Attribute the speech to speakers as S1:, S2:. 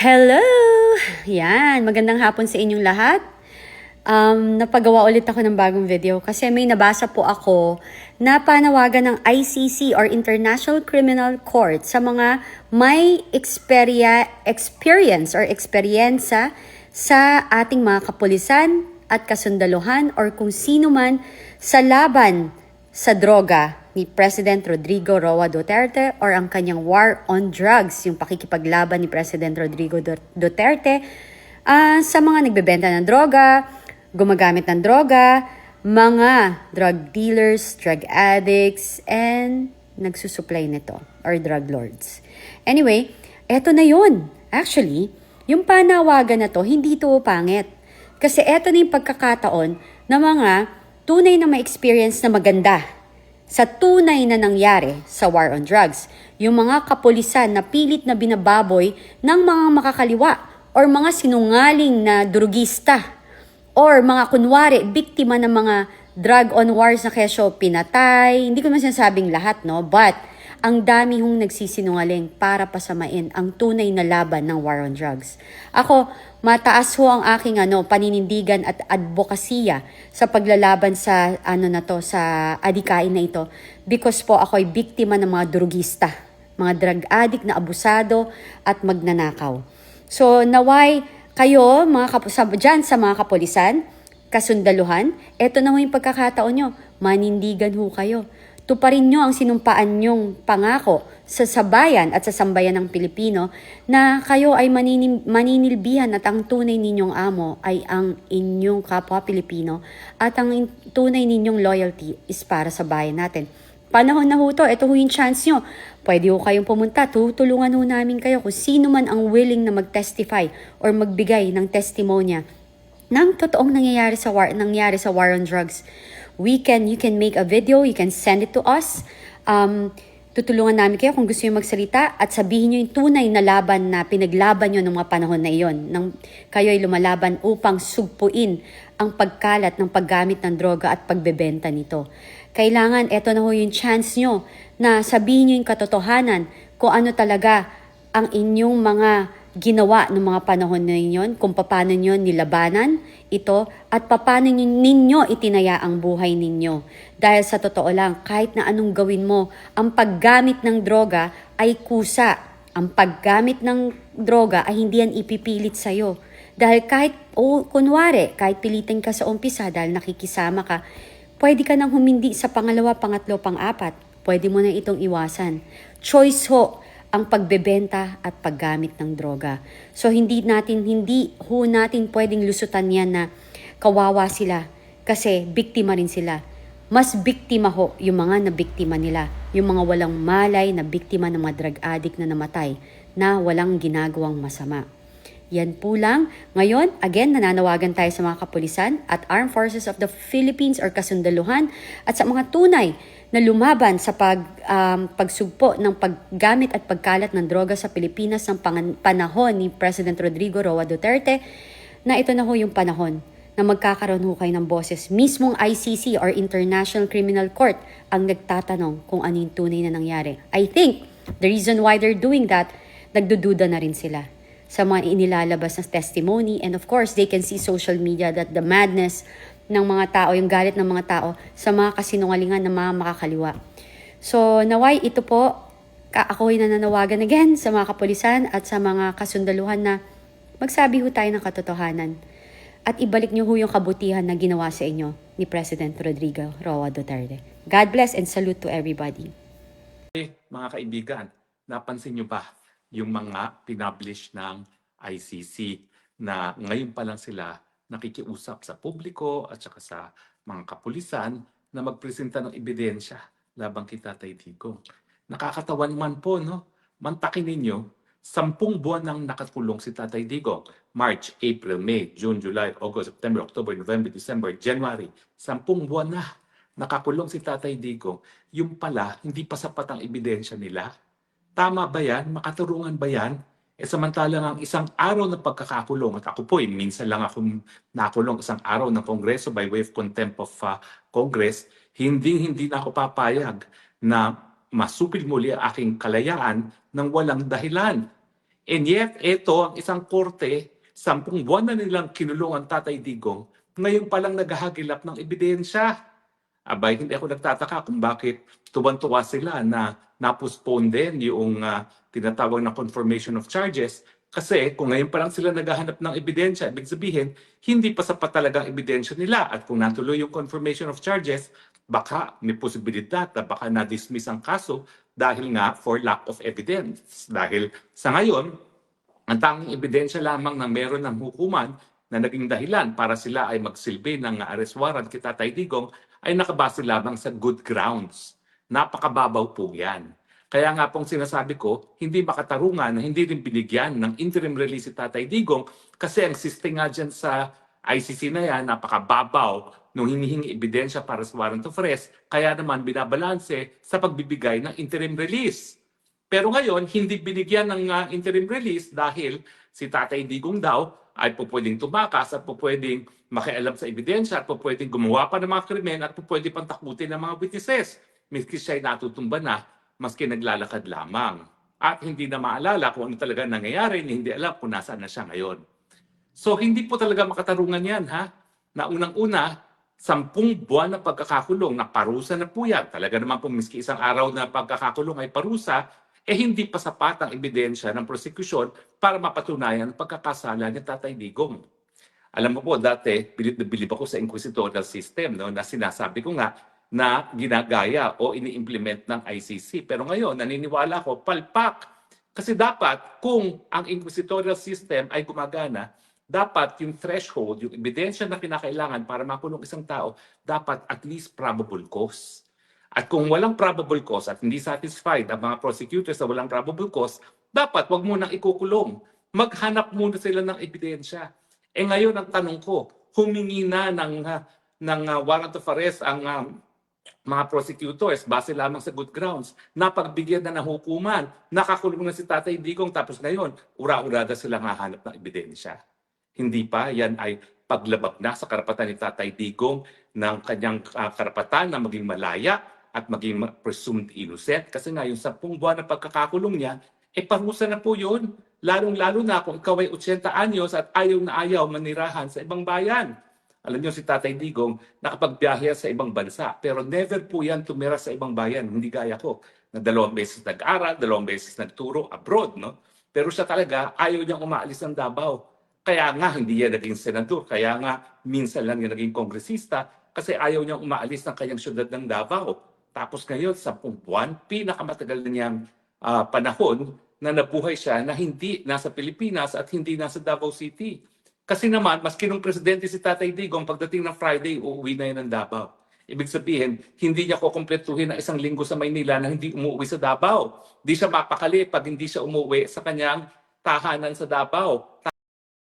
S1: Hello! Yan, magandang hapon sa inyong lahat. Napagawa ulit ako ng bagong video kasi may nabasa po ako na panawagan ng ICC or International Criminal Court sa mga may experience or eksperyensa sa ating mga kapulisan at kasundaluhan or kung sino man sa laban sa droga ni President Rodrigo Roa Duterte or ang kanyang war on drugs, yung pakikipaglaban ni President Rodrigo Duterte sa mga nagbebenta ng droga, gumagamit ng droga, mga drug dealers, drug addicts, and nagsusupply nito or drug lords. Anyway, eto na yun. Actually, yung panawagan na to, hindi to pangit. Kasi eto na yung pagkakataon ng mga tunay na may experience na maganda sa tunay na nangyari sa war on drugs. Yung mga kapulisan na pilit na binababoy ng mga makakaliwa or mga sinungaling na drugista or mga kunwari, biktima ng mga drug on wars na kesyo pinatay. Hindi ko naman sinasabing lahat, no? But ang dami hong nagsisinungaling para pasamain ang tunay na laban ng war on drugs. Ako, mataas ho ang aking paninindigan at advokasya sa paglalaban sa sa adikain na ito because po ako ay biktima ng mga drugista, mga drug addict na abusado at magnanakaw. So naway kayo dyan sa mga kapulisan, kasundaluhan, eto na ho yung pagkakataon nyo, manindigan ho kayo. Tuparin nyo ang sinumpaan nyong pangako sa sabayan at sa sambayan ng Pilipino na kayo ay maninilbihan at ang tunay ninyong amo ay ang inyong kapwa Pilipino at ang tunay ninyong loyalty is para sa bayan natin. Panahon na ho to, ito ho yung chance nyo. Pwede ho kayong pumunta, tutulungan ho namin kayo kung sino man ang willing na mag-testify or magbigay ng testimonya ng totoong nangyari sa war on drugs. You can make a video, you can send it to us. Tutulungan namin kayo kung gusto nyo magsalita at sabihin nyo yung tunay na laban na pinaglaban nyo ng mga panahon na iyon. Nang kayo ay lumalaban upang sugpuin ang pagkalat ng paggamit ng droga at pagbebenta nito. Kailangan, eto na ho yung chance nyo na sabihin nyo yung katotohanan kung ano talaga ang inyong mga ginawa ng mga panahon na yun, kung paano nyo nilabanan ito at paano ninyo itinaya ang buhay ninyo. Dahil sa totoo lang, kahit na anong gawin mo, ang paggamit ng droga ay kusa. Ang paggamit ng droga ay hindi yan ipipilit sa'yo. Dahil kahit pilitin ka sa umpisa dahil nakikisama ka, pwede ka nang humindi sa pangalawa, pangatlo, pang-apat. Pwede mo na itong iwasan. Choice ho ang pagbebenta at paggamit ng droga. So hindi natin pwedeng lusutan yan na kawawa sila kasi biktima rin sila. Mas biktima ho yung mga nabiktima nila, yung mga walang malay na biktima ng mga drug addict na namatay na walang ginagawang masama. Yan po lang. Ngayon, again, nananawagan tayo sa mga kapulisan at Armed Forces of the Philippines or kasundaluhan at sa mga tunay na lumaban sa pagsugpo ng paggamit at pagkalat ng droga sa Pilipinas ng panahon ni President Rodrigo Roa Duterte na ito na ho yung panahon na magkakaroon ho kayo ng boses. Mismong ICC or International Criminal Court ang nagtatanong kung ano yung tunay na nangyari. I think the reason why they're doing that, nagdududa na rin sila sa mga inilalabas na testimony and of course, they can see social media that the madness ng mga tao, yung galit ng mga tao sa mga kasinungalingan ng mga makakaliwa. So, naway, ito po, ako ay nananawagan again sa mga kapulisan at sa mga kasundaluhan na magsabi ho tayo ng katotohanan at ibalik niyo ho yung kabutihan na ginawa sa inyo ni President Rodrigo Roa Duterte. God bless and salute to everybody.
S2: Mga kaibigan, napansin niyo ba yung mga pinablish ng ICC na ngayon pa lang sila nakikiusap sa publiko at saka sa mga kapulisan na magpresenta ng ebidensya labang kay Tatay Digong. Nakakatawan man po, no? Mantakin ninyo, 10 buwan nang nakakulong si Tatay Digong. March, April, May, June, July, August, September, October, November, December, January. 10 buwan na nakakulong si Tatay Digong. Yung pala, hindi pa sapat ang ebidensya nila. Tama ba yan? Makaturungan ba yan? Samantalang ang isang araw na pagkakakulong, at ako po, minsan lang ako nakulong isang araw ng Kongreso by way of contempt of Congress, hindi na ako papayag na masupil muli ang aking kalayaan ng walang dahilan. And yet, ito ang isang korte, 10 buwan na nilang kinulong ang Tatay Digong, ngayon palang naghahagilap ng ebidensya. Abay, hindi ako nagtataka kung bakit tuwan-tuwa sila na na-postpone din yung tinatawag na confirmation of charges. Kasi kung ngayon pa lang sila naghahanap ng ebidensya, ibig sabihin, hindi pa sapat talaga ang ebidensya nila. At kung natuloy yung confirmation of charges, baka may posibilidad na baka na-dismiss ang kaso dahil nga for lack of evidence. Dahil sa ngayon, ang tanging ebidensya lamang na meron ng hukuman na naging dahilan para sila ay magsilbi ng arrest warrant kay Tatay Digong ay nakabase lamang sa good grounds. Napakababaw po yan. Kaya nga pong sinasabi ko, hindi makatarungan na hindi rin binigyan ng interim release si Tatay Digong kasi ang system nga dyan sa ICC na yan, napakababaw nung hinihingi ebidensya para sa warrant of arrest, kaya naman binabalanse sa pagbibigay ng interim release. Pero ngayon, hindi binigyan ng interim release dahil si Tatay Digong daw ay pwedeng tumakas at pwedeng makialam sa ebidensya at pwedeng gumawa pa ng mga krimen at pwedeng pang takutin ng mga witnesses. Miski siya'y natutumba na, maski naglalakad lamang. At hindi na maalala kung ano talaga nangyayari, hindi alam kung nasaan na siya ngayon. So hindi po talaga makatarungan yan, ha? Na unang-una, 10 buwan na pagkakakulong, na parusa na po yan. Talaga naman po miski isang araw na pagkakakulong ay parusa, hindi pa sapat ang ebidensya ng prosekusyon para mapatunayan ang pagkakasala ni Tatay Digong. Alam mo po, dati, bilib na bilib ako sa inquisitorial system, no, na sinasabi ko nga na ginagaya o ini-implement ng ICC. Pero ngayon, naniniwala ako, palpak. Kasi dapat, kung ang inquisitorial system ay gumagana, dapat yung threshold, yung ebidensya na kinakailangan para makulong isang tao, dapat at least probable cause. At kung walang probable cause at hindi satisfied ang mga prosecutors sa walang probable cause, dapat wag mo nang ikukulong. Maghanap muna sila ng ebidensya. Ngayon ang tanong ko, humingi na ng warrant of arrest ang mga prosecutors base lamang sa good grounds, napagbigyan na ng hukuman, nakakulong na si Tatay Digong, tapos ngayon, ura-urada silang hahanap ng ebidensya. Hindi pa, yan ay paglabag na sa karapatan ni Tatay Digong ng kanyang karapatan na maging malaya at maging presumed innocent. Kasi nga yung 10 buwan na pagkakakulong niya, parusa na po yun. Lalong-lalo na kung ikaw ay 80 anyos at ayaw na ayaw manirahan sa ibang bayan. Alam niyo si Tatay Digong, nakapagbiyahe sa ibang bansa, pero never po yan tumira sa ibang bayan. Hindi gaya ko, na 2 beses nag-aral, 2 beses nagturo abroad. No? Pero siya talaga, ayaw niyang umaalis ng Davao. Kaya nga, hindi yan naging senador. Kaya nga, minsan lang yan naging kongresista kasi ayaw niyang umaalis ng kanyang syudad ng Davao. Tapos ngayon, 10 buwan, pinakamatagal na niyang panahon na nabuhay siya na hindi nasa Pilipinas at hindi nasa Davao City. Kasi naman, maski nung presidente si Tatay Digong, pagdating ng Friday, uuwi na yan ng Davao. Ibig sabihin, hindi niya kukumpletuhin ng 1 linggo sa Maynila na hindi umuwi sa Davao. Di siya mapakali pag hindi siya umuwi sa kanyang tahanan sa Davao.